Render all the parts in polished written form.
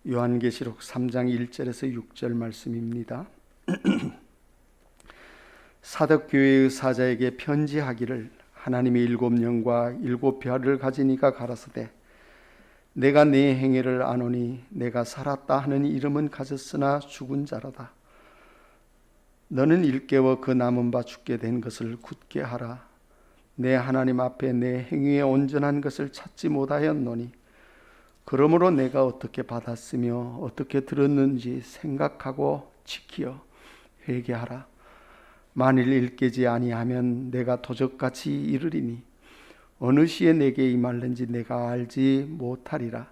요한계시록 3장 1절에서 6절 말씀입니다. 사독교회의 사자에게 편지하기를 하나님의 7영과 7별을 가진 이가 가라사대 내가 네 행위를 아노니 내가 살았다 하는 이름은 가졌으나 죽은 자라다. 너는 일깨워 그 남은 바 죽게 된 것을 굳게 하라. 내 하나님 앞에 내 행위에 온전한 것을 찾지 못하였노니 그러므로 내가 어떻게 받았으며 어떻게 들었는지 생각하고 지키어 회개하라. 만일 일깨지 아니하면 내가 도적같이 이르리니 어느 시에 내게 임할는지 내가 알지 못하리라.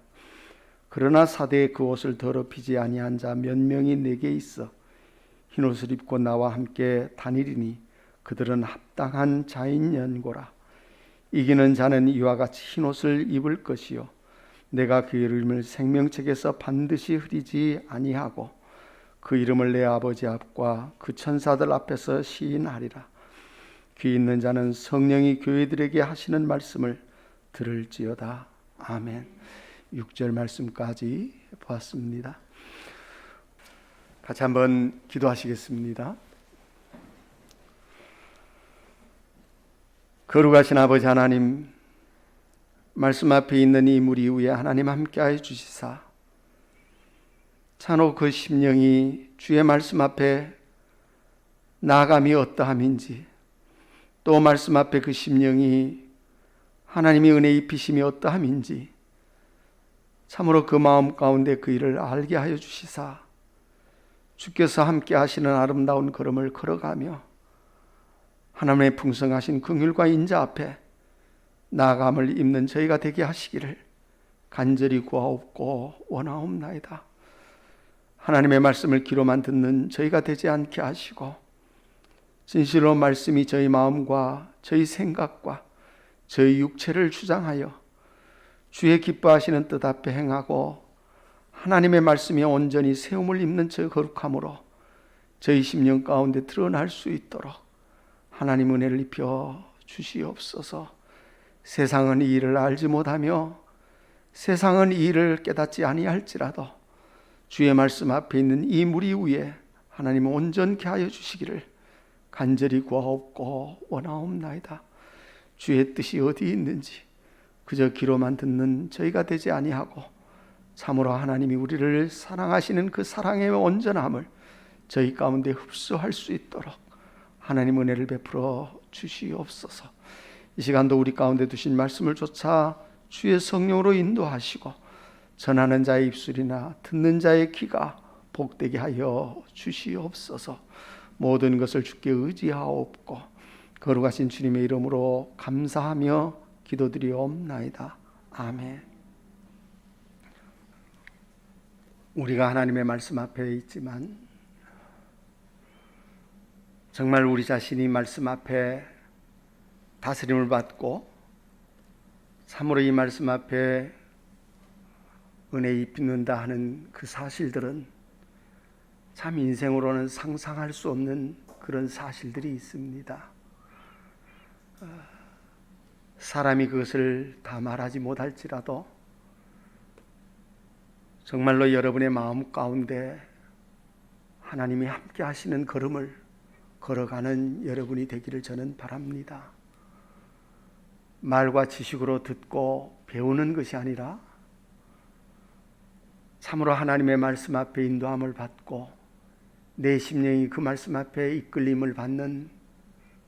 그러나 사대에 그 옷을 더럽히지 아니한 자 몇 명이 내게 있어 흰옷을 입고 나와 함께 다니리니 그들은 합당한 자인 연고라. 이기는 자는 이와 같이 흰옷을 입을 것이요 내가 그 이름을 생명책에서 반드시 흐리지 아니하고 그 이름을 내 아버지 앞과 그 천사들 앞에서 시인하리라. 귀 있는 자는 성령이 교회들에게 하시는 말씀을 들을지어다. 아멘. 6절 말씀까지 보았습니다. 같이 한번 기도하시겠습니다. 거룩하신 아버지 하나님, 말씀 앞에 있는 이 무리 위에 하나님 함께하여 주시사 찬호 그 심령이 주의 말씀 앞에 나아감이 어떠함인지, 또 말씀 앞에 그 심령이 하나님의 은혜 입히심이 어떠함인지 참으로 그 마음 가운데 그 일을 알게 하여 주시사 주께서 함께 하시는 아름다운 걸음을 걸어가며 하나님의 풍성하신 긍휼과 인자 앞에 나아감을 입는 저희가 되게 하시기를 간절히 구하옵고 원하옵나이다. 하나님의 말씀을 귀로만 듣는 저희가 되지 않게 하시고 진실로 말씀이 저희 마음과 저희 생각과 저희 육체를 주장하여 주의 기뻐하시는 뜻 앞에 행하고 하나님의 말씀이 온전히 세움을 입는 저 거룩함으로 저희 심령 가운데 드러날 수 있도록 하나님 은혜를 입혀 주시옵소서. 세상은 이 일을 알지 못하며 세상은 이 일을 깨닫지 아니할지라도 주의 말씀 앞에 있는 이 무리 위에 하나님 온전케 하여 주시기를 간절히 구하옵고 원하옵나이다. 주의 뜻이 어디 있는지 그저 귀로만 듣는 저희가 되지 아니하고 참으로 하나님이 우리를 사랑하시는 그 사랑의 온전함을 저희 가운데 흡수할 수 있도록 하나님 은혜를 베풀어 주시옵소서. 이 시간도 우리 가운데 두신 말씀을 쫓아 주의 성령으로 인도하시고 전하는 자의 입술이나 듣는 자의 귀가 복되게 하여 주시옵소서. 모든 것을 주께 의지하옵고 거룩하신 주님의 이름으로 감사하며 기도드리옵나이다. 아멘. 우리가 하나님의 말씀 앞에 있지만 정말 우리 자신이 말씀 앞에 다스림을 받고 참으로 이 말씀 앞에 은혜 입는다 하는 그 사실들은 참 인생으로는 상상할 수 없는 그런 사실들이 있습니다. 사람이 그것을 다 말하지 못할지라도 정말로 여러분의 마음 가운데 하나님이 함께 하시는 걸음을 걸어가는 여러분이 되기를 저는 바랍니다. 말과 지식으로 듣고 배우는 것이 아니라 참으로 하나님의 말씀 앞에 인도함을 받고 내 심령이 그 말씀 앞에 이끌림을 받는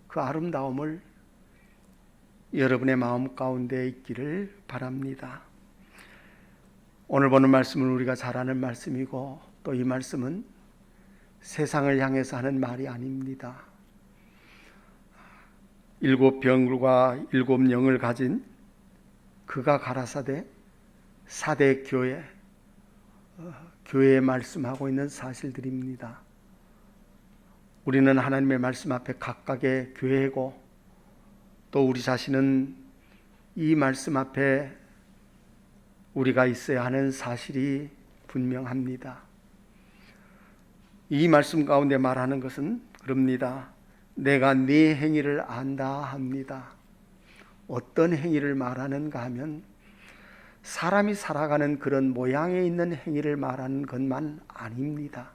그 아름다움을 여러분의 마음 가운데 있기를 바랍니다. 오늘 보는 말씀은 우리가 잘 아는 말씀이고 또 이 말씀은 세상을 향해서 하는 말이 아닙니다. 7병과 7영을 가진 그가 가라사대 사대 교회에 말씀하고 있는 사실들입니다. 우리는 하나님의 말씀 앞에 각각의 교회고 또 우리 자신은 이 말씀 앞에 우리가 있어야 하는 사실이 분명합니다. 이 말씀 가운데 말하는 것은 그럽니다. 내가 네 행위를 안다 합니다. 어떤 행위를 말하는가 하면 사람이 살아가는 그런 모양에 있는 행위를 말하는 것만 아닙니다.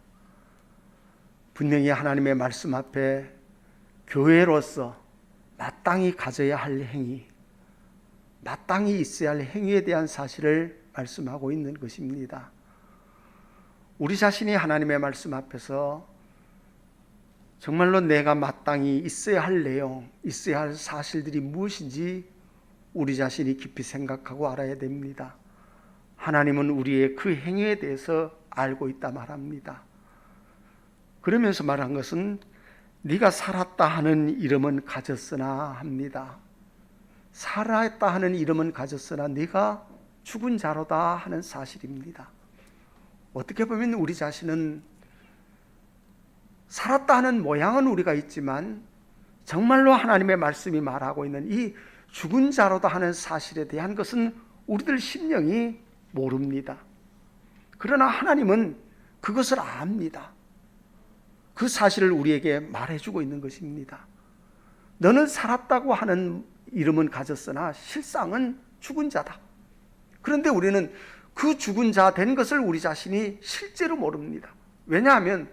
분명히 하나님의 말씀 앞에 교회로서 마땅히 가져야 할 행위, 마땅히 있어야 할 행위에 대한 사실을 말씀하고 있는 것입니다. 우리 자신이 하나님의 말씀 앞에서 정말로 내가 마땅히 있어야 할 내용, 있어야 할 사실들이 무엇인지 우리 자신이 깊이 생각하고 알아야 됩니다. 하나님은 우리의 그 행위에 대해서 알고 있다 말합니다. 그러면서 말한 것은 네가 살았다 하는 이름은 가졌으나 합니다. 살았다 하는 이름은 가졌으나 네가 죽은 자로다 하는 사실입니다. 어떻게 보면 우리 자신은 살았다 하는 모양은 우리가 있지만 정말로 하나님의 말씀이 말하고 있는 이 죽은 자로다 하는 사실에 대한 것은 우리들 심령이 모릅니다. 그러나 하나님은 그것을 압니다. 그 사실을 우리에게 말해주고 있는 것입니다. 너는 살았다고 하는 이름은 가졌으나 실상은 죽은 자다. 그런데 우리는 그 죽은 자 된 것을 우리 자신이 실제로 모릅니다. 왜냐하면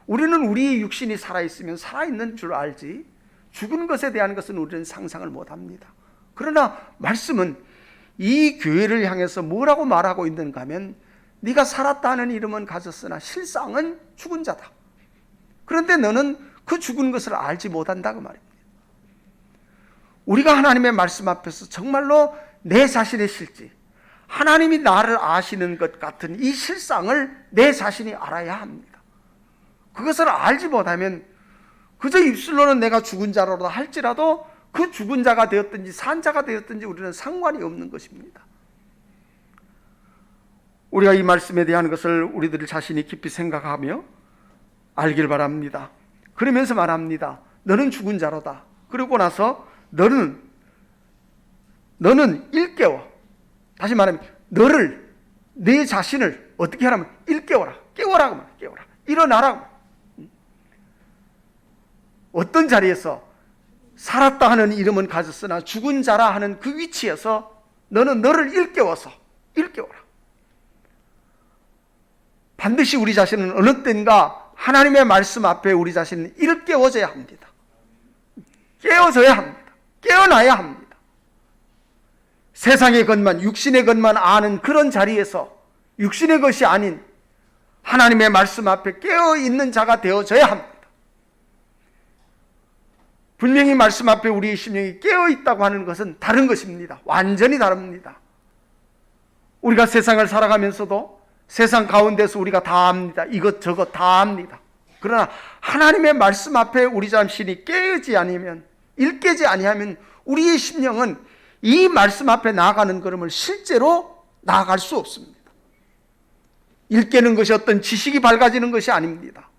우리는 우리의 육신이 살아있으면 살아있는 줄 알지 죽은 것에 대한 것은 우리는 상상을 못합니다. 그러나 말씀은 이 교회를 향해서 뭐라고 말하고 있는가 하면 네가 살았다는 이름은 가졌으나 실상은 죽은 자다. 그런데 너는 그 죽은 것을 알지 못한다 그 말입니다. 우리가 하나님의 말씀 앞에서 정말로 내 자신의 실제, 하나님이 나를 아시는 것 같은 이 실상을 내 자신이 알아야 합니다. 그것을 알지 못하면 그저 입술로는 내가 죽은 자로다 할지라도 그 죽은 자가 되었든지 산 자가 되었든지 우리는 상관이 없는 것입니다. 우리가 이 말씀에 대한 것을 우리들 자신이 깊이 생각하며 알길 바랍니다. 그러면서 말합니다. 너는 죽은 자로다. 그러고 나서 너는 일깨워. 다시 말하면 너를, 내 자신을 어떻게 하라면 일깨워라. 깨워라고 말해. 깨워라. 일어나라고. 어떤 자리에서 살았다 하는 이름은 가졌으나 죽은 자라 하는 그 위치에서 너는 너를 일깨워서 일깨워라. 반드시 우리 자신은 어느 때인가 하나님의 말씀 앞에 우리 자신은 일깨워져야 합니다. 깨어져야 합니다. 깨어나야 합니다. 세상의 것만, 육신의 것만 아는 그런 자리에서 육신의 것이 아닌 하나님의 말씀 앞에 깨어있는 자가 되어져야 합니다. 분명히 말씀 앞에 우리의 심령이 깨어있다고 하는 것은 다른 것입니다. 완전히 다릅니다. 우리가 세상을 살아가면서도 세상 가운데서 우리가 다 압니다. 이것저것 다 압니다. 그러나 하나님의 말씀 앞에 우리 자신이 깨어지 아니면, 일깨지 아니하면 우리의 심령은 이 말씀 앞에 나아가는 걸음을 실제로 나아갈 수 없습니다. 일깨는 것이 어떤 지식이 밝아지는 것이 아닙니다.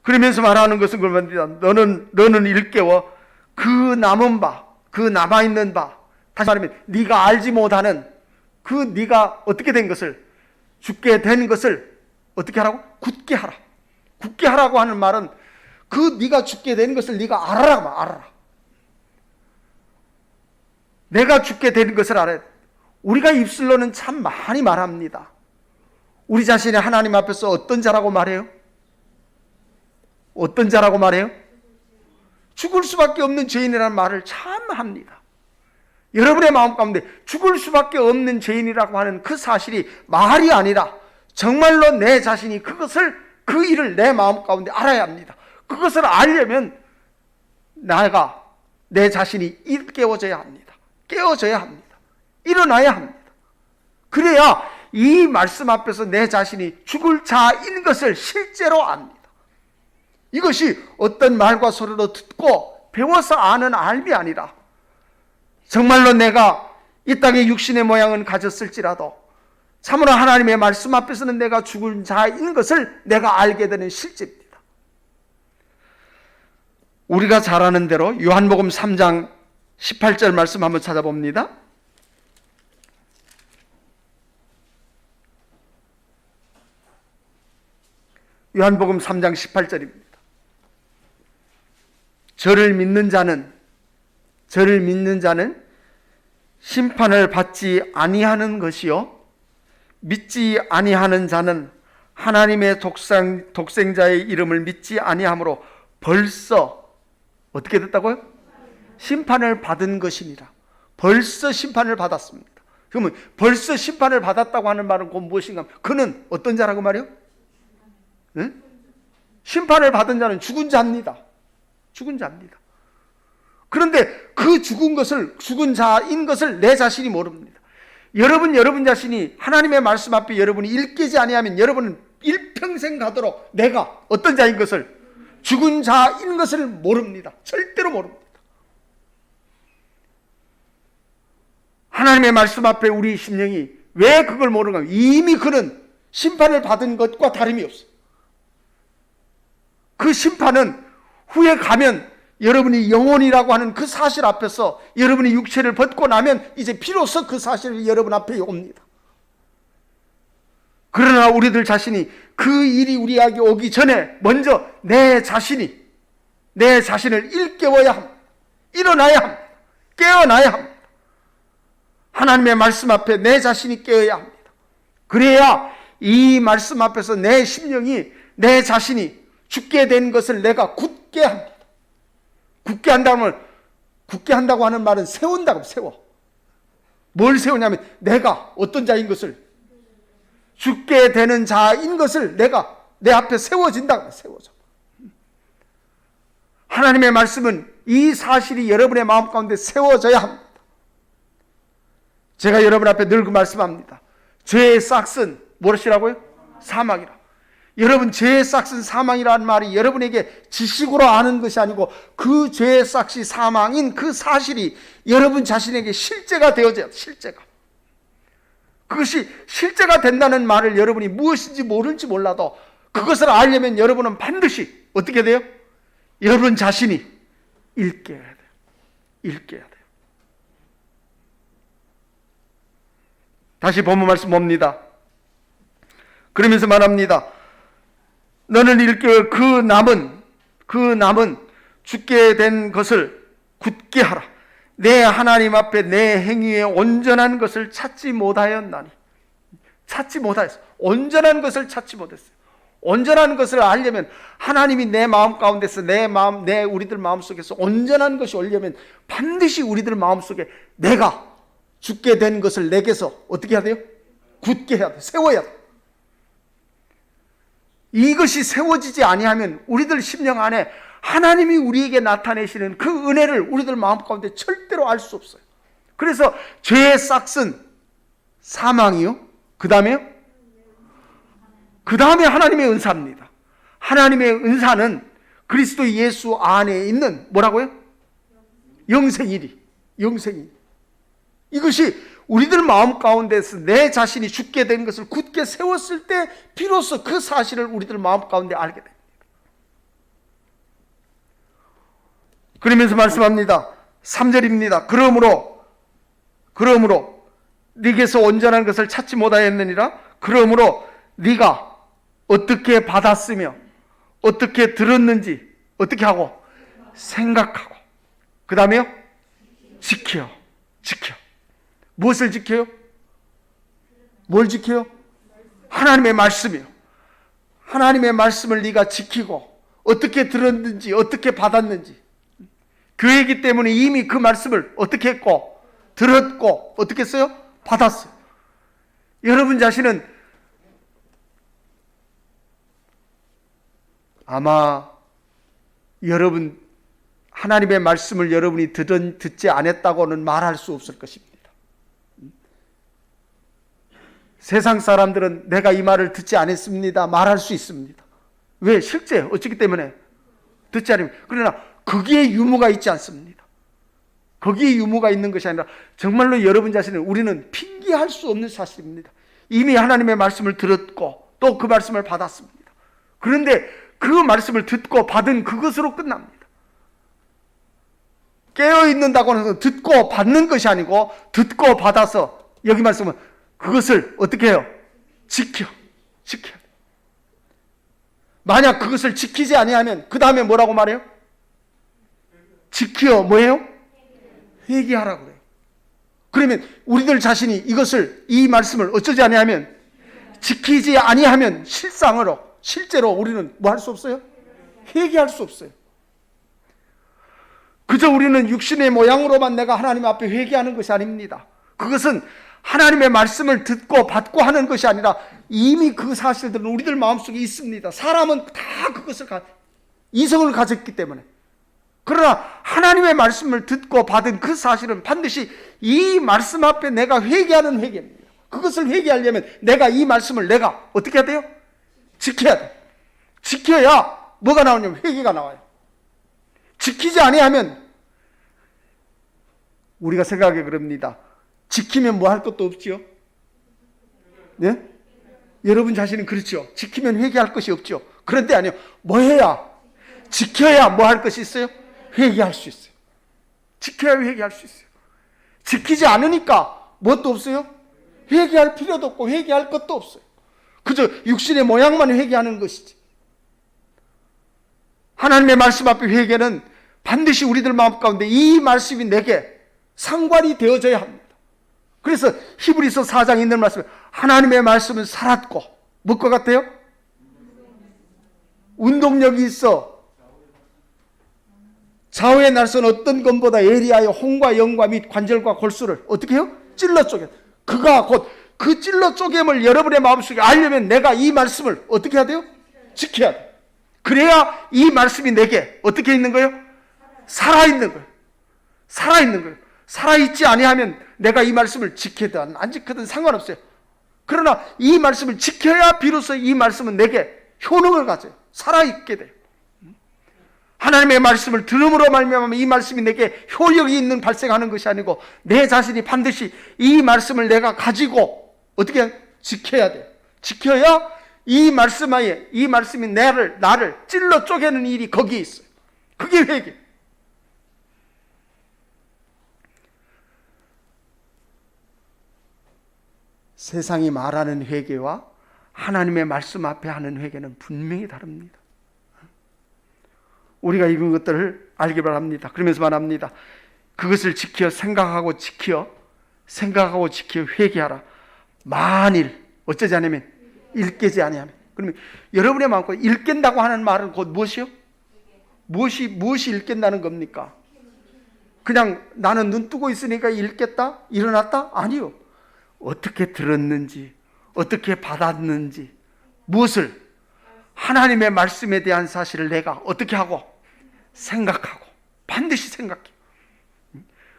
그러면서 말하는 것은 그럽니다. 너는 일깨워 그 남은 바, 그 남아있는 바, 다시 말하면 네가 알지 못하는 그 네가 어떻게 된 것을, 죽게 된 것을 어떻게 하라고? 굳게 하라. 굳게 하라고 하는 말은 그 네가 죽게 된 것을 네가 알아라. 알아라. 내가 죽게 된 것을 알아야 돼. 우리가 입술로는 참 많이 말합니다. 우리 자신이 하나님 앞에서 어떤 자라고 말해요? 어떤 자라고 말해요? 죽을 수밖에 없는 죄인이라는 말을 참 합니다. 여러분의 마음 가운데 죽을 수밖에 없는 죄인이라고 하는 그 사실이 말이 아니라 정말로 내 자신이 그 일을 내 마음 가운데 알아야 합니다. 그것을 알려면 내 자신이 일깨워져야 합니다. 깨워져야 합니다. 일어나야 합니다. 그래야 이 말씀 앞에서 내 자신이 죽을 자인 것을 실제로 압니다. 이것이 어떤 말과 소리로 듣고 배워서 아는 알미 아니라 정말로 내가 이 땅의 육신의 모양은 가졌을지라도 참으로 하나님의 말씀 앞에서는 내가 죽은 자인 것을 내가 알게 되는 실제입니다. 우리가 잘 아는 대로 요한복음 3장 18절 말씀 한번 찾아봅니다. 요한복음 3장 18절입니다. 저를 믿는 자는 심판을 받지 아니하는 것이요 믿지 아니하는 자는 하나님의 독생자의 이름을 믿지 아니하므로 벌써 어떻게 됐다고요? 심판을 받은 것이니라. 벌써 심판을 받았습니다. 그러면 벌써 심판을 받았다고 하는 말은 곧 무엇인가? 그는 어떤 자라고 말이요? 네? 심판을 받은 자는 죽은 자입니다. 죽은 자입니다. 그런데 그 죽은 자인 것을 내 자신이 모릅니다. 여러분 자신이 하나님의 말씀 앞에 여러분이 일깨지 아니하면 여러분은 일평생 가도록 내가 어떤 자인 것을, 죽은 자인 것을 모릅니다. 절대로 모릅니다. 하나님의 말씀 앞에 우리 심령이 왜 그걸 모르는가? 이미 그는 심판을 받은 것과 다름이 없어요. 그 심판은 후에 가면 여러분이 영혼이라고 하는 그 사실 앞에서 여러분이 육체를 벗고 나면 이제 비로소 그 사실이 여러분 앞에 옵니다. 그러나 우리들 자신이 그 일이 우리에게 오기 전에 먼저 내 자신을 일깨워야 합니다. 일어나야 합니다. 깨어나야 합니다. 하나님의 말씀 앞에 내 자신이 깨어야 합니다. 그래야 이 말씀 앞에서 내 심령이, 내 자신이 죽게 된 것을 내가 굳게 합니다. 굳게 한다고 하는 말은 세운다고, 세워. 뭘 세우냐면 내가 어떤 자인 것을, 죽게 되는 자인 것을 내가 내 앞에 세워진다고, 세워져. 하나님의 말씀은 이 사실이 여러분의 마음 가운데 세워져야 합니다. 제가 여러분 앞에 늘 그 말씀합니다. 죄의 싹은 무엇이라고요? 사망이라. 여러분, 죄의 싹은 사망이라는 말이 여러분에게 지식으로 아는 것이 아니고 그 죄의 싹이 사망인 그 사실이 여러분 자신에게 실제가 되어져야 돼요. 실제가. 그것이 실제가 된다는 말을 여러분이 무엇인지 모를지 몰라도 그것을 알려면 여러분은 반드시 어떻게 돼요? 여러분 자신이 일깨야 돼요. 일깨야 돼요. 다시 본문 말씀 봅니다. 그러면서 말합니다. 너는 일깨워 그 남은 죽게 된 것을 굳게 하라. 내 하나님 앞에 내 행위에 온전한 것을 찾지 못하였나니. 찾지 못하였어. 온전한 것을 찾지 못했어요. 온전한 것을 알려면 하나님이 내 마음 가운데서 우리들 마음속에서 온전한 것이 오려면 반드시 우리들 마음속에 내가 죽게 된 것을 내게서 어떻게 해야 돼요? 굳게 해야 돼요. 세워야 돼요. 이것이 세워지지 아니하면 우리들 심령 안에 하나님이 우리에게 나타내시는 그 은혜를 우리들 마음 가운데 절대로 알 수 없어요. 그래서 죄의 싹은 사망이요. 그 다음에 하나님의 은사입니다. 하나님의 은사는 그리스도 예수 안에 있는 뭐라고요? 영생이리. 이것이 우리들 마음 가운데서 내 자신이 죽게 된 것을 굳게 세웠을 때 비로소 그 사실을 우리들 마음 가운데 알게 됩니다. 그러면서 말씀합니다. 3절입니다. 그러므로 네게서 온전한 것을 찾지 못하였느니라. 그러므로 네가 어떻게 받았으며 어떻게 들었는지 어떻게 하고 생각하고 그 다음에요 지켜. 무엇을 지켜요? 뭘 지켜요? 하나님의 말씀이요. 하나님의 말씀을 네가 지키고 어떻게 들었는지 어떻게 받았는지 교회이기 때문에 이미 그 말씀을 어떻게 했고 들었고 어떻게 했어요? 받았어요. 여러분 자신은 아마 여러분 하나님의 말씀을 여러분이 듣지 않았다고는 말할 수 없을 것입니다. 세상 사람들은 내가 이 말을 듣지 않았습니다 말할 수 있습니다. 왜? 실제 어찌기 때문에 듣지 않으면. 그러나 거기에 유무가 있지 않습니다. 거기에 유무가 있는 것이 아니라 정말로 여러분 자신을 우리는 핑계할 수 없는 사실입니다. 이미 하나님의 말씀을 들었고 또 그 말씀을 받았습니다. 그런데 그 말씀을 듣고 받은 그것으로 끝납니다. 깨어있는다고 해서 듣고 받는 것이 아니고 듣고 받아서 여기 말씀은 그것을 어떻게 해요? 지켜. 만약 그것을 지키지 아니하면 그 다음에 뭐라고 말해요? 지켜 뭐예요? 회개하라고 그래요. 그러면 우리들 자신이 이것을, 이 말씀을 어쩌지 아니하면, 지키지 아니하면 실제로 우리는 뭐 할 수 없어요? 회개할 수 없어요. 그저 우리는 육신의 모양으로만 내가 하나님 앞에 회개하는 것이 아닙니다. 그것은 하나님의 말씀을 듣고 받고 하는 것이 아니라 이미 그 사실들은 우리들 마음속에 있습니다. 사람은 다 그것을 이성을 가졌기 때문에. 그러나 하나님의 말씀을 듣고 받은 그 사실은 반드시 이 말씀 앞에 내가 회개하는 회개입니다. 그것을 회개하려면 내가 이 말씀을 내가 어떻게 해야 돼요? 지켜야 돼요. 지켜야 뭐가 나오냐면 회개가 나와요. 지키지 아니하면 우리가 생각해 그럽니다. 지키면 뭐 할 것도 없지요? 네? 여러분 자신은 그렇죠. 지키면 회개할 것이 없죠. 그런데 아니요. 뭐 해야? 지켜야 뭐 할 것이 있어요? 회개할 수 있어요. 지켜야 회개할 수 있어요. 지키지 않으니까 뭣도 없어요? 회개할 필요도 없고 회개할 것도 없어요. 그저 육신의 모양만 회개하는 것이지. 하나님의 말씀 앞에 회개는 반드시 우리들 마음 가운데 이 말씀이 내게 상관이 되어져야 합니다. 그래서 히브리서 4장에 있는 말씀, 하나님의 말씀은 살았고 무엇과 같아요? 운동력이 있어 좌우의 날선 어떤 것보다 예리하여 홍과 영과 및 관절과 골수를 어떻게 해요? 찔러 쪼개. 그가 곧 그 찔러 쪼개임을 여러분의 마음속에 알려면 내가 이 말씀을 어떻게 해야 돼요? 지켜야 돼요. 그래야 이 말씀이 내게 어떻게 있는 거예요? 살아있는 거예요. 살아있는 거예요. 살아있지 아니하면 내가 이 말씀을 지키든 안 지키든 상관없어요. 그러나 이 말씀을 지켜야 비로소 이 말씀은 내게 효능을 가져요. 살아있게 돼요. 하나님의 말씀을 들음으로 말미암아 이 말씀이 내게 효력이 있는 발생하는 것이 아니고 내 자신이 반드시 이 말씀을 내가 가지고 어떻게 지켜야 돼요. 지켜야 이 말씀하에 이 말씀이 나를 찔러 쪼개는 일이 거기에 있어요. 그게 회개. 세상이 말하는 회개와 하나님의 말씀 앞에 하는 회개는 분명히 다릅니다. 우리가 읽은 것들을 알기 바랍니다. 그러면서 말합니다. 그것을 지켜 생각하고 지켜 회개하라. 만일 어쩌지 않으면 읽게지 아니하면. 그러면 여러분의 마음껏 읽겠다고 하는 말은 곧 무엇이요? 무엇이 읽겠다는 겁니까? 그냥 나는 눈 뜨고 있으니까 읽겠다? 일어났다? 아니요. 어떻게 들었는지, 어떻게 받았는지, 무엇을 하나님의 말씀에 대한 사실을 내가 어떻게 하고 생각하고 반드시 생각해.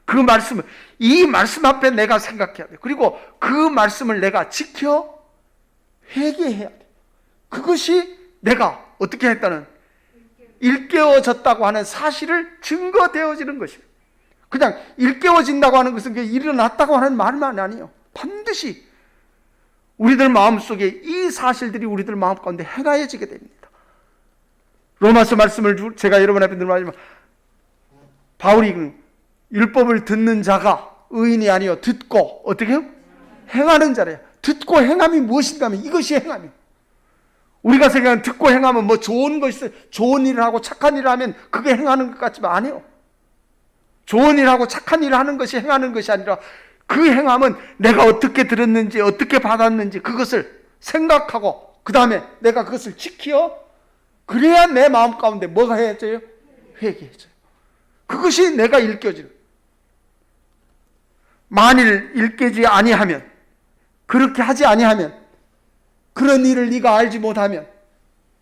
그 말씀을 이 말씀 앞에 내가 생각해야 돼. 그리고 그 말씀을 내가 지켜 회개해야 돼. 그것이 내가 어떻게 했다는 일깨워졌다고 하는 사실을 증거되어지는 것이에요. 그냥 일깨워진다고 하는 것은 일어났다고 하는 말만 아니에요. 반드시 우리들 마음속에 이 사실들이 우리들 마음 가운데 행하여지게 됩니다. 로마서 말씀을 제가 여러분 앞에 들어가지만 바울이 율법을 듣는 자가 의인이 아니요 듣고 어떻게 해요? 행하는 자래요. 듣고 행함이 무엇인가 하면 이것이 행함이에요. 우리가 생각하는 듣고 행하면 뭐 좋은 것이 좋은 일을 하고 착한 일을 하면 그게 행하는 것 같지만 아니에요. 좋은 일하고 착한 일을 하는 것이 행하는 것이 아니라 그 행함은 내가 어떻게 들었는지 어떻게 받았는지 그것을 생각하고 그 다음에 내가 그것을 지켜 그래야 내 마음 가운데 뭐가 해져요? 회개해져요. 그것이 내가 일깨워지는. 만일 일깨지 아니하면 그렇게 하지 아니하면 그런 일을 네가 알지 못하면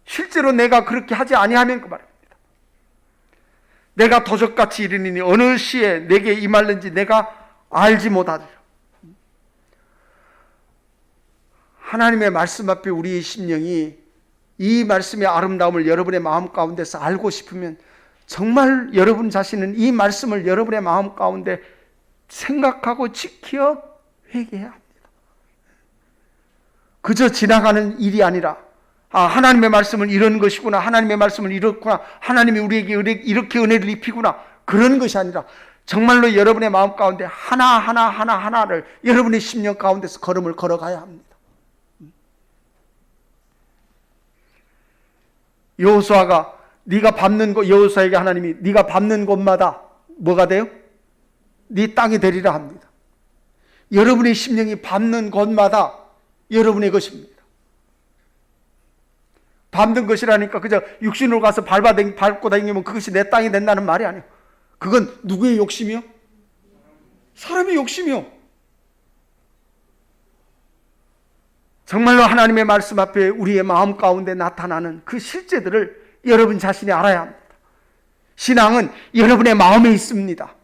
실제로 내가 그렇게 하지 아니하면 그 말입니다. 내가 도적같이 이르니 어느 시에 내게 임할는지 내가 알지 못하리라. 하나님의 말씀 앞에 우리의 심령이 이 말씀의 아름다움을 여러분의 마음 가운데서 알고 싶으면 정말 여러분 자신은 이 말씀을 여러분의 마음 가운데 생각하고 지켜 회개해야 합니다. 그저 지나가는 일이 아니라 하나님의 말씀은 이런 것이구나, 하나님의 말씀은 이렇구나, 하나님이 우리에게 이렇게 은혜를 입히구나, 그런 것이 아니라 정말로 여러분의 마음 가운데 하나를 여러분의 심령 가운데서 걸음을 걸어가야 합니다. 여호수아가 네가 밟는 곳, 여호수아에게 하나님이 네가 밟는 곳마다 뭐가 돼요? 네 땅이 되리라 합니다. 여러분의 심령이 밟는 곳마다 여러분의 것입니다. 밟는 것이라니까 그저 육신으로 가서 밟고 다니면 그것이 내 땅이 된다는 말이 아니에요. 그건 누구의 욕심이요? 사람의 욕심이요. 정말로 하나님의 말씀 앞에 우리의 마음 가운데 나타나는 그 실제들을 여러분 자신이 알아야 합니다. 신앙은 여러분의 마음에 있습니다.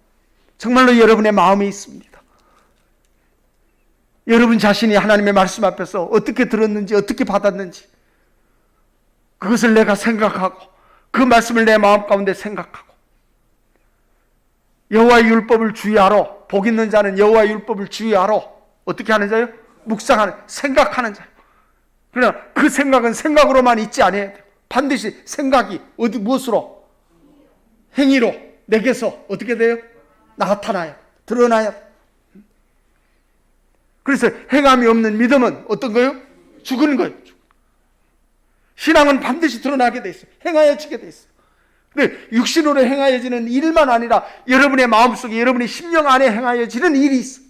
정말로 여러분의 마음에 있습니다. 여러분 자신이 하나님의 말씀 앞에서 어떻게 들었는지 어떻게 받았는지 그것을 내가 생각하고 그 말씀을 내 마음 가운데 생각하고 여호와의 율법을 주의하러 복 있는 자는 여호와의 율법을 주의하러 어떻게 하는 자요? 묵상하는, 생각하는 자요. 그러나 그 생각은 생각으로만 있지 않아야 돼요. 반드시 생각이 무엇으로? 행위로 내게서 어떻게 돼요? 나타나요. 드러나요. 그래서 행함이 없는 믿음은 어떤 거예요? 죽은 거예요. 신앙은 반드시 드러나게 돼 있어요. 행하여지게 돼 있어요. 근데 육신으로 행하여지는 일만 아니라 여러분의 마음속에 여러분의 심령 안에 행하여지는 일이 있어요.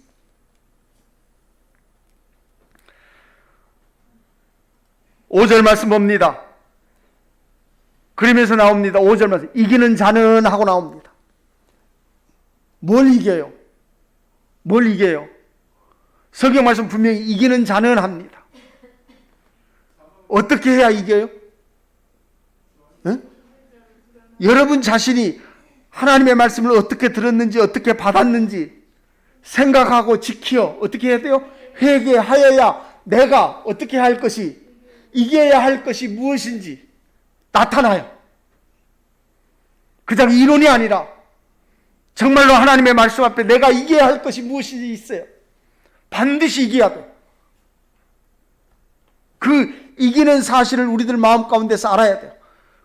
오절 말씀 봅니다. 그림에서 나옵니다. 5절 말씀. 이기는 자는 하고 나옵니다. 뭘 이겨요? 뭘 이겨요? 성경 말씀 분명히 이기는 자는 합니다. 어떻게 해야 이겨요? 네? 여러분 자신이 하나님의 말씀을 어떻게 들었는지 어떻게 받았는지 생각하고 지켜 어떻게 해야 돼요? 회개하여야 내가 어떻게 할 것이 이겨야 할 것이 무엇인지 나타나요. 그냥 이론이 아니라 정말로 하나님의 말씀 앞에 내가 이겨야 할 것이 무엇인지 있어요. 반드시 이겨야 돼요. 그 이기는 사실을 우리들 마음 가운데서 알아야 돼요.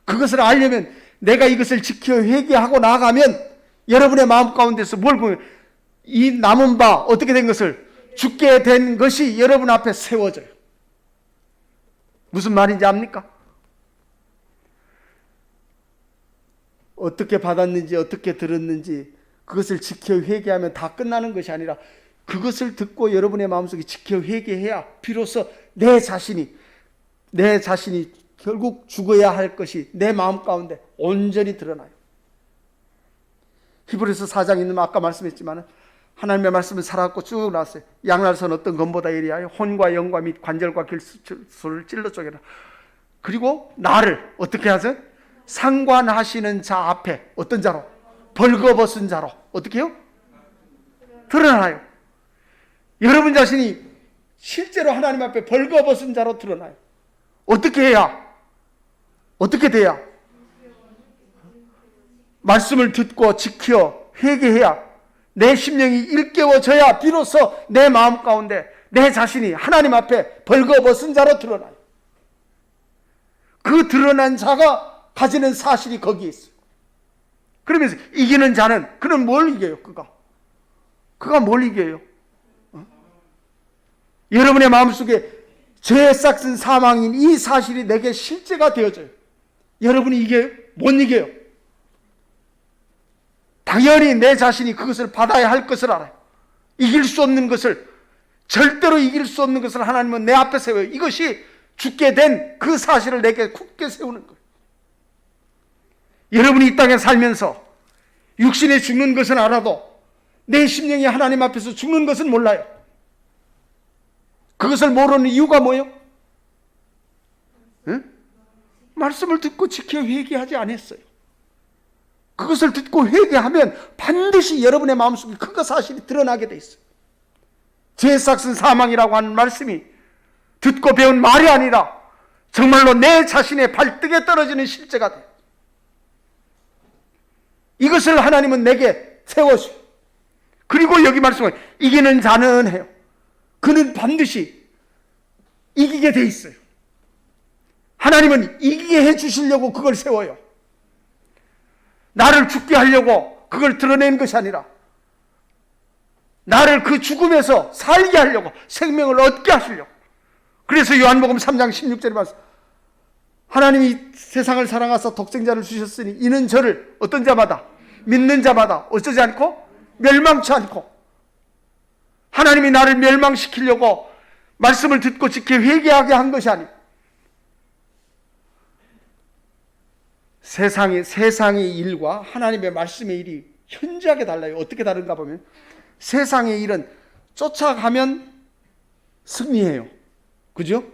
그것을 알려면 내가 이것을 지켜 회개하고 나가면 여러분의 마음 가운데서 뭘 보면 이 남은 바 어떻게 된 것을 죽게 된 것이 여러분 앞에 세워져요. 무슨 말인지 압니까? 어떻게 받았는지 어떻게 들었는지 그것을 지켜 회개하면 다 끝나는 것이 아니라 그것을 듣고 여러분의 마음속에 지켜 회개해야 비로소 내 자신이 결국 죽어야 할 것이 내 마음 가운데 온전히 드러나요. 히브리서 4장 있는 아까 말씀했지만 하나님의 말씀은 살아갖고 쭉 나왔어요. 양날선 어떤 검보다 이리하여 혼과 영과 및 관절과 길수를 찔러 쪼개라. 그리고 나를 어떻게 하세요? 상관하시는 자 앞에 어떤 자로? 벌거벗은 자로 어떻게 해요? 드러나요. 여러분 자신이 실제로 하나님 앞에 벌거벗은 자로 드러나요. 어떻게 해야? 어떻게 돼야? 말씀을 듣고 지켜 회개해야 내 심령이 일깨워져야 비로소 내 마음 가운데 내 자신이 하나님 앞에 벌거벗은 자로 드러나요. 그 드러난 자가 가지는 사실이 거기에 있어요. 그러면서 이기는 자는 그는 뭘 이겨요? 그가 뭘 이겨요? 여러분의 마음속에 죄에 싹슨 사망인 이 사실이 내게 실제가 되어져요. 여러분이 이겨요? 못 이겨요. 당연히 내 자신이 그것을 받아야 할 것을 알아요. 이길 수 없는 것을, 절대로 이길 수 없는 것을 하나님은 내 앞에 세워요. 이것이 죽게 된 그 사실을 내게 굳게 세우는 거예요. 여러분이 이 땅에 살면서 육신에 죽는 것은 알아도 내 심령이 하나님 앞에서 죽는 것은 몰라요. 그것을 모르는 이유가 뭐예요? 응? 말씀을 듣고 지켜 회개하지 않았어요. 그것을 듣고 회개하면 반드시 여러분의 마음속에 그 사실이 드러나게 돼 있어요. 죄의 삭은 사망이라고 하는 말씀이 듣고 배운 말이 아니라 정말로 내 자신의 발등에 떨어지는 실제가 돼요. 이것을 하나님은 내게 세워주요. 그리고 여기 말씀은 이기는 자는 해요. 그는 반드시 이기게 돼 있어요. 하나님은 이기게 해주시려고 그걸 세워요. 나를 죽게 하려고 그걸 드러내는 것이 아니라 나를 그 죽음에서 살게 하려고 생명을 얻게 하시려고. 그래서 요한복음 3장 16절에 말씀, 하나님이 세상을 사랑하사 독생자를 주셨으니 이는 저를 어떤 자마다 믿는 자마다 어쩌지 않고 멸망치 않고 하나님이 나를 멸망시키려고 말씀을 듣고 지켜 회개하게 한 것이 아니고, 세상의 일과 하나님의 말씀의 일이 현저하게 달라요. 어떻게 다른가 보면, 세상의 일은 쫓아가면 승리해요. 그죠?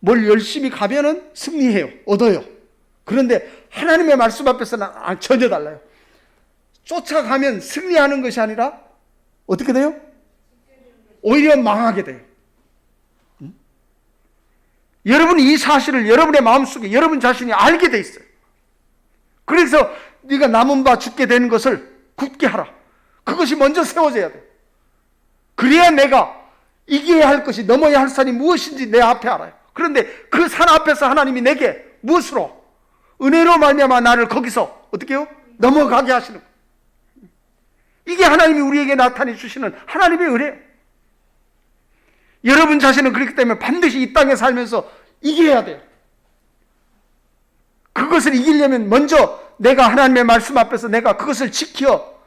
뭘 열심히 가면은 승리해요. 얻어요. 그런데 하나님의 말씀 앞에서는 전혀 달라요. 쫓아가면 승리하는 것이 아니라 어떻게 돼요? 오히려 망하게 돼요. 여러분이 이 사실을 여러분의 마음속에 여러분 자신이 알게 돼 있어요. 그래서 네가 남은 바 죽게 되는 것을 굳게 하라. 그것이 먼저 세워져야 돼. 그래야 내가 이겨야 할 것이, 넘어야 할 산이 무엇인지 내 앞에 알아요. 그런데 그 산 앞에서 하나님이 내게 무엇으로? 은혜로 말미암아 나를 거기서 어떻게 해요? 넘어가게 하시는 거예요. 이게 하나님이 우리에게 나타내 주시는 하나님의 은혜예요. 여러분 자신은 그렇기 때문에 반드시 이 땅에 살면서 이겨야 돼요. 그것을 이기려면 먼저 내가 하나님의 말씀 앞에서 내가 그것을 지켜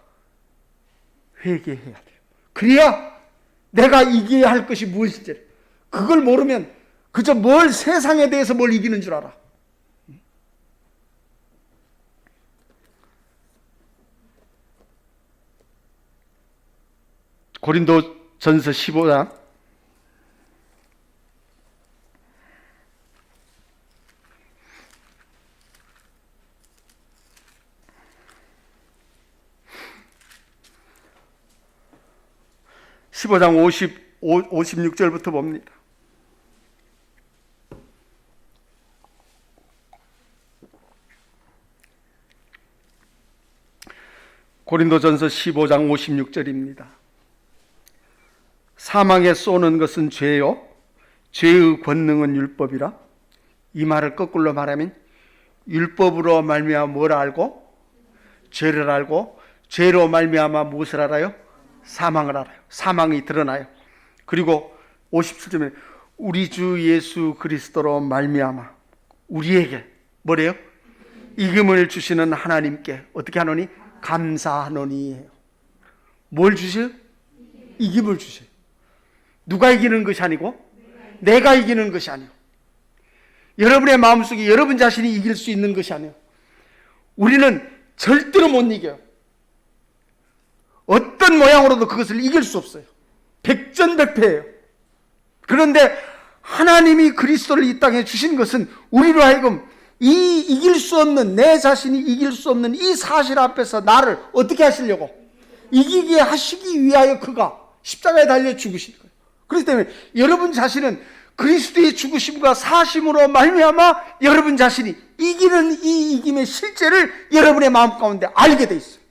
회개해야 돼요. 그래야 내가 이겨야 할 것이 무엇인지, 그걸 모르면 그저 세상에 대해서 뭘 이기는 줄 알아. 고린도전서 15장 15장 56절부터 봅니다. 고린도전서 15장 56절입니다. 사망에 쏘는 것은 죄요, 죄의 권능은 율법이라. 이 말을 거꾸로 말하면, 율법으로 말미암아 뭘 알고? 죄를 알고, 죄로 말미암아 무엇을 알아요? 사망을 알아요. 사망이 드러나요. 그리고 57절에 우리 주 예수 그리스도로 말미암아 우리에게 뭐래요? 이김을 주시는 하나님께 어떻게 하노니? 감사하노니 해요. 뭘 주세요? 이김을 주세요. 누가 이기는 것이 아니고 내가 이기는 것이 아니고, 여러분의 마음속에 여러분 자신이 이길 수 있는 것이 아니에요. 우리는 절대로 못 이겨요. 어떤 모양으로도 그것을 이길 수 없어요. 백전백패예요. 그런데 하나님이 그리스도를 이 땅에 주신 것은 우리로 하여금 이 이길 수 없는, 내 자신이 이길 수 없는 이 사실 앞에서 나를 어떻게 하시려고? 이기게 하시기 위하여 그가 십자가에 달려 죽으신 거예요. 그렇기 때문에 여러분 자신은 그리스도의 죽으심과 사심으로 말미암아 여러분 자신이 이기는 이 이김의 실제를 여러분의 마음 가운데 알게 돼 있어요.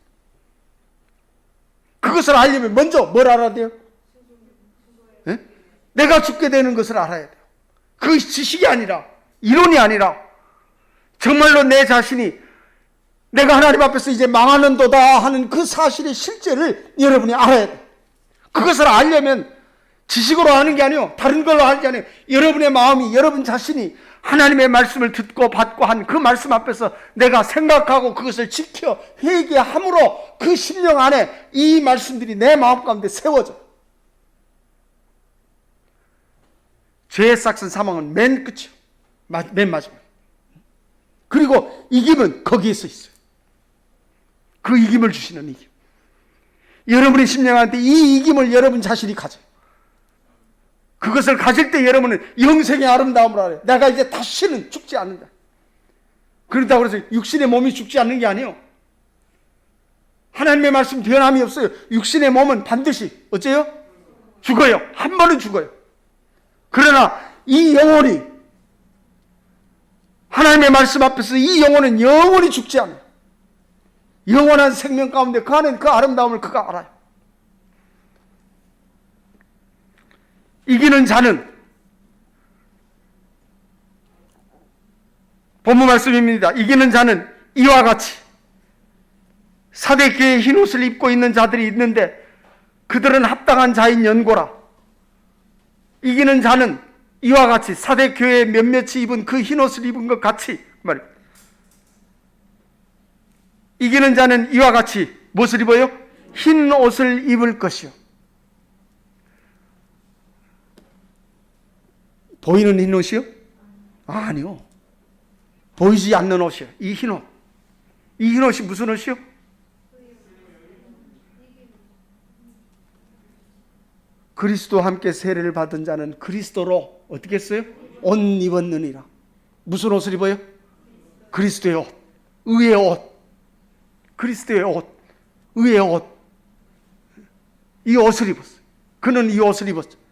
그것을 알려면 먼저 뭘 알아야 돼요? 네? 내가 죽게 되는 것을 알아야 돼요. 그 지식이 아니라, 이론이 아니라 정말로 내 자신이 내가 하나님 앞에서 이제 망하는도다 하는 그 사실의 실제를 여러분이 알아야 돼요. 그것을 알려면 지식으로 아는 게 아니에요. 다른 걸로 하는 게 아니에요. 여러분의 마음이, 여러분 자신이 하나님의 말씀을 듣고 받고 한 그 말씀 앞에서 내가 생각하고 그것을 지켜 회개함으로 그 심령 안에 이 말씀들이 내 마음 가운데 세워져. 죄의 싹슨 사망은 맨 끝이요. 맨 마지막. 그리고 이김은 거기에서 있어요. 그 이김을 주시는 이김. 여러분의 심령한테 이 이김을 여러분 자신이 가져요. 그것을 가질 때 여러분은 영생의 아름다움을 알아요. 내가 이제 다시는 죽지 않는다. 그렇다고 해서 육신의 몸이 죽지 않는 게 아니에요. 하나님의 말씀 변함이 없어요. 육신의 몸은 반드시 어째요? 죽어요. 한 번은 죽어요. 그러나 이 영혼이, 하나님의 말씀 앞에서 이 영혼은 영원히 죽지 않아요. 영원한 생명 가운데 그 안에 그 아름다움을 그가 알아요. 이기는 자는, 본문 말씀입니다. 이기는 자는 이와 같이 사대교회의 흰옷을 입고 있는 자들이 있는데 그들은 합당한 자인 연고라. 이기는 자는 이와 같이 사대교회의 몇몇이 입은 그 흰옷을 입은 것 같이 말입니다. 이기는 자는 이와 같이 무엇을 입어요? 흰 옷을 입을 것이요. 보이는 흰 옷이요? 아니요. 보이지 않는 옷이요. 이 흰 옷. 이 흰 옷이 무슨 옷이요? 그리스도와 함께 세례를 받은 자는 그리스도로 어떻게 했어요? 옷 입었느니라. 무슨 옷을 입어요? 그리스도의 옷. 의의 옷. 그리스도의 옷. 의의 옷. 이 옷을 입었어요. 그는 이 옷을 입었어요.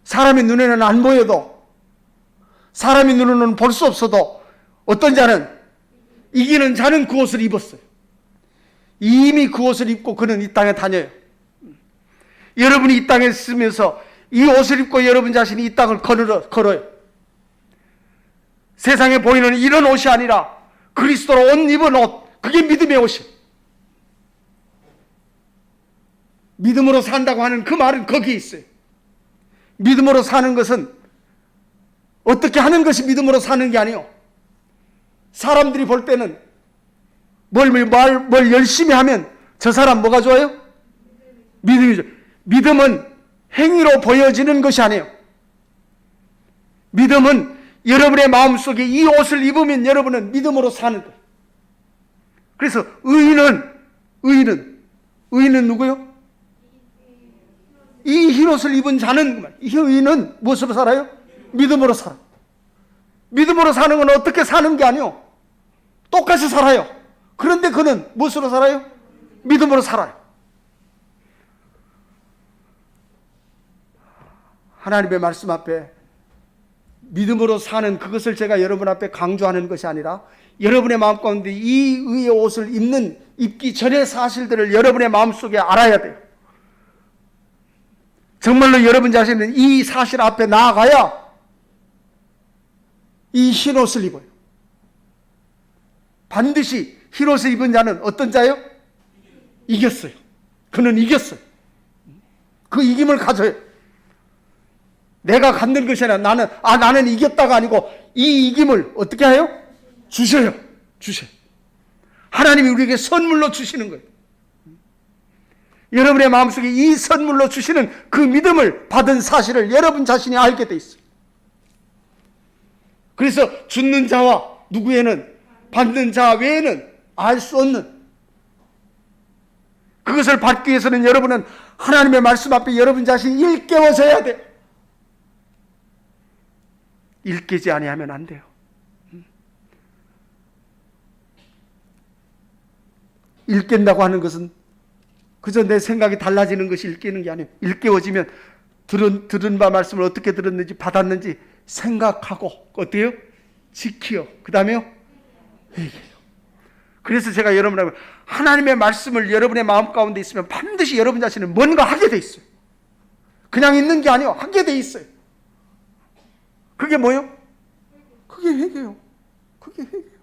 사람의 눈에는 안 보여도, 사람의 눈에는 볼 수 없어도 어떤 자는, 이기는 자는 그 옷을 입었어요. 이미 그 옷을 입고 그는 이 땅에 다녀요. 여러분이 이 땅에 있으면서 이 옷을 입고 여러분 자신이 이 땅을 걸어요. 세상에 보이는 이런 옷이 아니라 그리스도로 옷 입은 옷, 그게 믿음의 옷이에요. 믿음으로 산다고 하는 그 말은 거기에 있어요. 믿음으로 사는 것은 어떻게 하는 것이 믿음으로 사는 게 아니에요. 사람들이 볼 때는 뭘 열심히 하면 저 사람 뭐가 좋아요? 믿음이죠. 믿음은 행위로 보여지는 것이 아니에요. 믿음은 여러분의 마음속에 이 옷을 입으면 여러분은 믿음으로 사는 거예요. 그래서 의인은 누구요? 이 흰옷을 입은 자는, 이 의인은 무엇으로 살아요? 믿음으로 살아. 믿음으로 사는 건 어떻게 사는 게 아니요. 똑같이 살아요. 그런데 그는 무엇으로 살아요? 믿음으로 살아요. 하나님의 말씀 앞에 믿음으로 사는 그것을 제가 여러분 앞에 강조하는 것이 아니라 여러분의 마음 가운데 이 의의 옷을 입기 전의 사실들을 여러분의 마음속에 알아야 돼요. 정말로 여러분 자신은 이 사실 앞에 나아가야 이 흰옷을 입어요. 반드시 흰옷을 입은 자는 어떤 자요? 이겼어요. 그는 이겼어요. 그 이김을 가져요. 내가 갖는 것이 아니라 나는 이겼다가 아니고 이 이김을 어떻게 해요? 주셔요. 하나님이 우리에게 선물로 주시는 거예요. 여러분의 마음속에 이 선물로 주시는 그 믿음을 받은 사실을 여러분 자신이 알게 돼 있어요. 그래서 주는 자와 누구에는, 받는 자 외에는 알 수 없는, 그것을 받기 위해서는 여러분은 하나님의 말씀 앞에 여러분 자신이 일깨워져야 돼요. 일깨지 아니하면 안 돼요. 일깬다고 하는 것은 그저 내 생각이 달라지는 것이 일깨는 게 아니에요. 일깨워지면 들은 바 말씀을 어떻게 들었는지 받았는지 생각하고 어때요? 지키요. 그 다음에요? 회개해요. 그래서 제가 여러분에게 하나님의 말씀을 여러분의 마음 가운데 있으면 반드시 여러분 자신은 뭔가 하게 돼 있어요. 그냥 있는 게 아니에요. 하게 돼 있어요. 그게 뭐예요? 그게 회개예요. 그게 회개예요.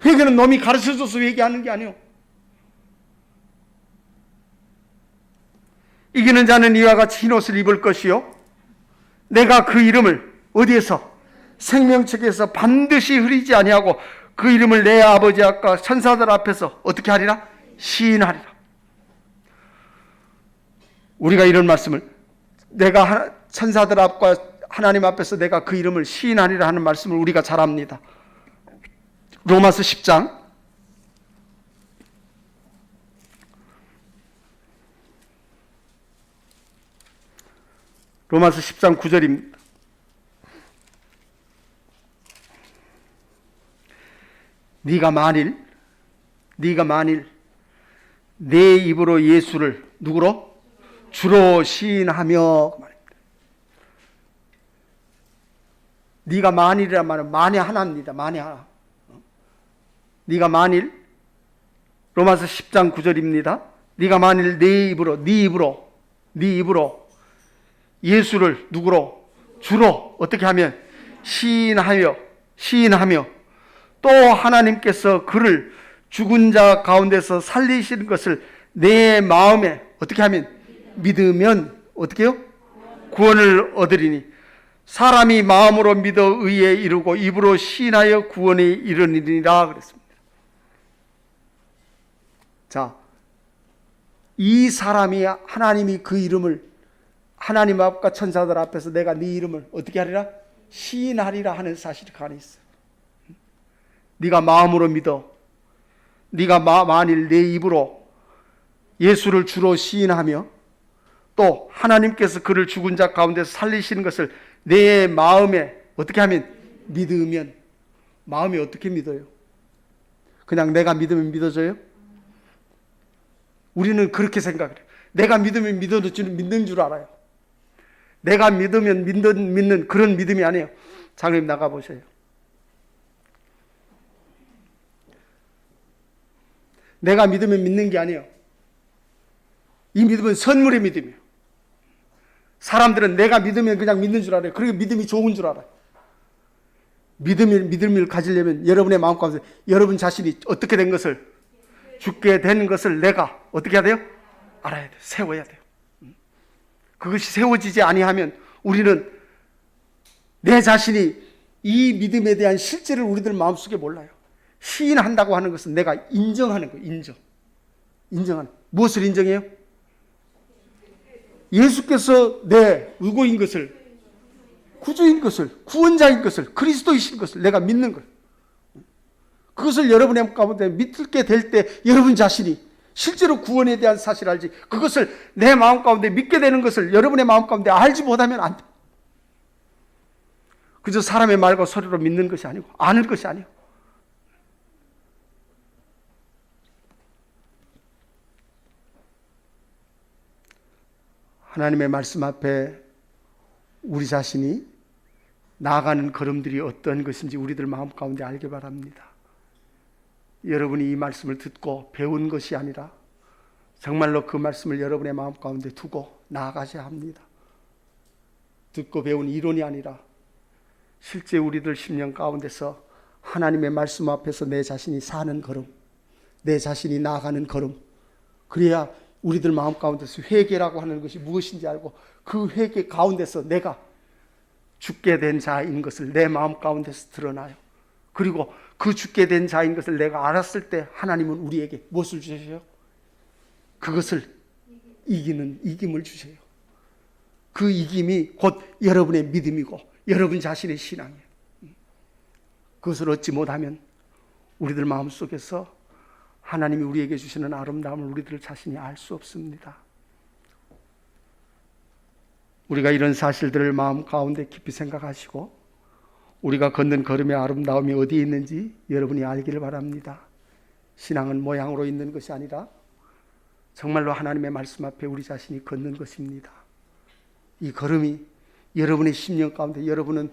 회개는 놈이 가르쳐줘서 회개하는 게 아니에요. 이기는 자는 이와 같이 흰옷을 입을 것이요 내가 그 이름을 어디에서? 생명책에서 반드시 흐리지 아니하고 그 이름을 내 아버지 앞과 천사들 앞에서 어떻게 하리라? 시인하리라. 우리가 이런 말씀을, 내가 천사들 앞과 하나님 앞에서 내가 그 이름을 시인하리라 하는 말씀을 우리가 잘 압니다. 로마서 10장 로마서 10장 9절입니다. 네가 만일 내 입으로 예수를 누구로? 주로 시인하며. 네가 만일이란 말은 만에 하나입니다. 만에 하나. 네가 만일, 로마서 10장 9절입니다. 네가 만일 네 입으로 예수를 누구로? 주로 어떻게 하면? 시인하며 또 하나님께서 그를 죽은 자 가운데서 살리시는 것을 내 마음에 어떻게 하면? 믿으면 어떻게 해요? 구원을 얻으리니 사람이 마음으로 믿어 의에 이르고 입으로 시인하여 구원에 이르니라 그랬습니다. 자, 이 사람이 하나님이 그 이름을 하나님 앞과 천사들 앞에서 내가 네 이름을 어떻게 하리라? 시인하리라 하는 사실이 그 안에 있어. 네가 마음으로 믿어. 네가 만일 내 입으로 예수를 주로 시인하며 또 하나님께서 그를 죽은 자 가운데서 살리시는 것을 내 마음에 어떻게 하면 믿으면, 마음이 어떻게 믿어요? 그냥 내가 믿으면 믿어져요? 우리는 그렇게 생각해요. 내가 믿으면 믿는 줄 알아요. 내가 믿으면 믿는 그런 믿음이 아니에요. 장로님 나가보세요. 내가 믿으면 믿는 게 아니에요. 이 믿음은 선물의 믿음이에요. 사람들은 내가 믿으면 그냥 믿는 줄 알아요. 그리고 믿음이 좋은 줄 알아요. 믿음을 가지려면 여러분의 마음 가운데 여러분 자신이 어떻게 된 것을, 죽게 된 것을 내가 어떻게 해야 돼요? 알아야 돼요. 세워야 돼요. 그것이 세워지지 아니하면 우리는 내 자신이 이 믿음에 대한 실제를 우리들 마음속에 몰라요. 시인한다고 하는 것은 내가 인정하는 거예요. 인정하는. 무엇을 인정해요? 예수께서 내 의고인 것을, 구주인 것을, 구원자인 것을, 그리스도이신 것을 내가 믿는 거예요. 그것을 여러분의 가운데 믿게 될 때 여러분 자신이 실제로 구원에 대한 사실을 알지, 그것을 내 마음 가운데 믿게 되는 것을 여러분의 마음 가운데 알지 못하면 안 돼. 그저 사람의 말과 소리로 믿는 것이 아니고 아는 것이 아니에요. 하나님의 말씀 앞에 우리 자신이 나아가는 걸음들이 어떤 것인지 우리들 마음 가운데 알기 바랍니다. 여러분이 이 말씀을 듣고 배운 것이 아니라 정말로 그 말씀을 여러분의 마음 가운데 두고 나아가셔야 합니다. 듣고 배운 이론이 아니라 실제 우리들 심령 가운데서 하나님의 말씀 앞에서 내 자신이 사는 걸음, 내 자신이 나아가는 걸음, 그래야 우리들 마음 가운데서 회개라고 하는 것이 무엇인지 알고 그 회개 가운데서 내가 죽게 된 자인 것을 내 마음 가운데서 드러나요. 그리고 그 죽게 된 자인 것을 내가 알았을 때 하나님은 우리에게 무엇을 주셔요? 그것을 이기는 이김을 주세요. 그 이김이 곧 여러분의 믿음이고 여러분 자신의 신앙이에요. 그것을 얻지 못하면 우리들 마음속에서 하나님이 우리에게 주시는 아름다움을 우리들 자신이 알 수 없습니다. 우리가 이런 사실들을 마음 가운데 깊이 생각하시고 우리가 걷는 걸음의 아름다움이 어디에 있는지 여러분이 알기를 바랍니다. 신앙은 모양으로 있는 것이 아니라 정말로 하나님의 말씀 앞에 우리 자신이 걷는 것입니다. 이 걸음이 여러분의 심령 가운데, 여러분은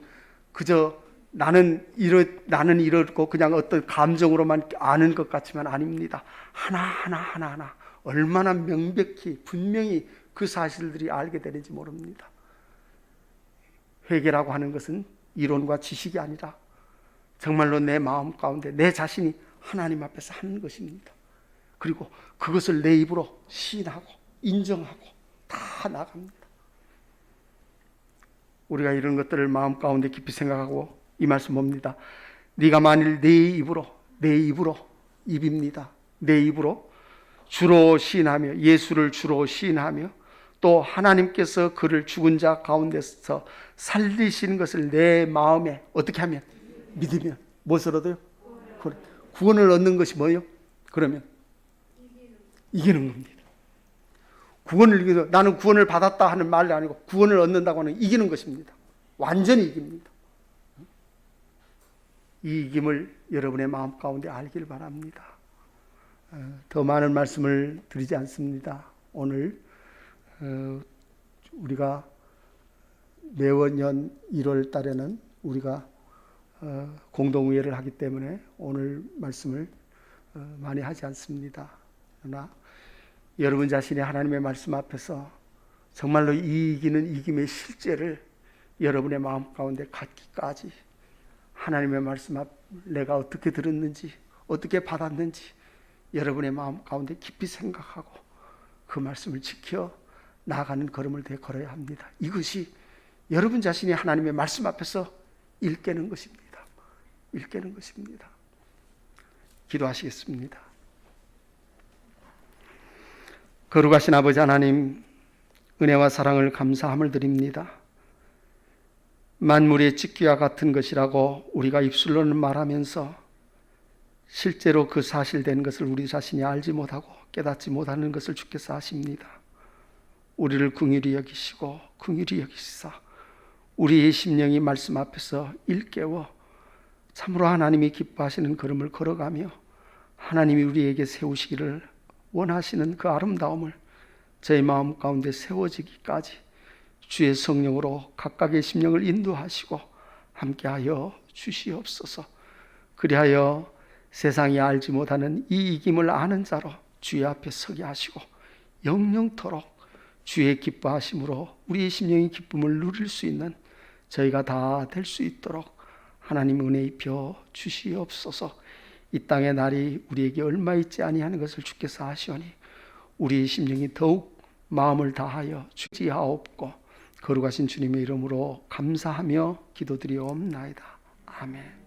그저 나는 이렇고 그냥 어떤 감정으로만 아는 것 같지만 아닙니다. 하나하나 얼마나 명백히 분명히 그 사실들이 알게 되는지 모릅니다. 회개라고 하는 것은 이론과 지식이 아니라 정말로 내 마음 가운데 내 자신이 하나님 앞에서 하는 것입니다. 그리고 그것을 내 입으로 시인하고 인정하고 다 나갑니다. 우리가 이런 것들을 마음 가운데 깊이 생각하고 이 말씀 봅니다. 네가 만일 내 입으로 입입니다. 내 입으로 주로 시인하며 예수를 주로 시인하며 또 하나님께서 그를 죽은 자 가운데서 살리시는 것을 내 마음에 어떻게 하면 믿으면 무엇을 얻어요? 구원을 얻는 것이 뭐예요? 그러면 이기는 겁니다. 구원을 이기는, 나는 구원을 받았다 하는 말이 아니고 구원을 얻는다고 하는 이기는 것입니다. 완전히 이깁니다. 이 이김을 여러분의 마음 가운데 알기를 바랍니다. 더 많은 말씀을 드리지 않습니다. 오늘 우리가 매년 1월 달에는 우리가 공동의회를 하기 때문에 오늘 말씀을 많이 하지 않습니다. 그러나 여러분 자신이 하나님의 말씀 앞에서 정말로 이 이기는 이김의 실제를 여러분의 마음 가운데 갖기까지 하나님의 말씀 앞 내가 어떻게 들었는지 어떻게 받았는지 여러분의 마음 가운데 깊이 생각하고 그 말씀을 지켜 나아가는 걸음을 걸어야 합니다. 이것이 여러분 자신이 하나님의 말씀 앞에서 일깨는 것입니다. 일깨는 것입니다. 기도하시겠습니다. 거룩하신 아버지 하나님, 은혜와 사랑을 감사함을 드립니다. 만물의 찍기와 같은 것이라고 우리가 입술로는 말하면서 실제로 그 사실된 것을 우리 자신이 알지 못하고 깨닫지 못하는 것을 주께서 아십니다. 우리를 긍휼히 여기시고 긍휼히 여기시사 우리의 심령이 말씀 앞에서 일깨워 참으로 하나님이 기뻐하시는 걸음을 걸어가며 하나님이 우리에게 세우시기를 원하시는 그 아름다움을 저희 마음 가운데 세워지기까지 주의 성령으로 각각의 심령을 인도하시고 함께하여 주시옵소서. 그리하여 세상이 알지 못하는 이 이김을 아는 자로 주의 앞에 서게 하시고 영영토록 주의 기뻐하심으로 우리의 심령이 기쁨을 누릴 수 있는 저희가 다 될 수 있도록 하나님 은혜 입혀 주시옵소서. 이 땅의 날이 우리에게 얼마 있지 아니하는 것을 주께서 아시오니 우리의 심령이 더욱 마음을 다하여 주지하옵고 거룩하신 주님의 이름으로 감사하며 기도드리옵나이다. 아멘.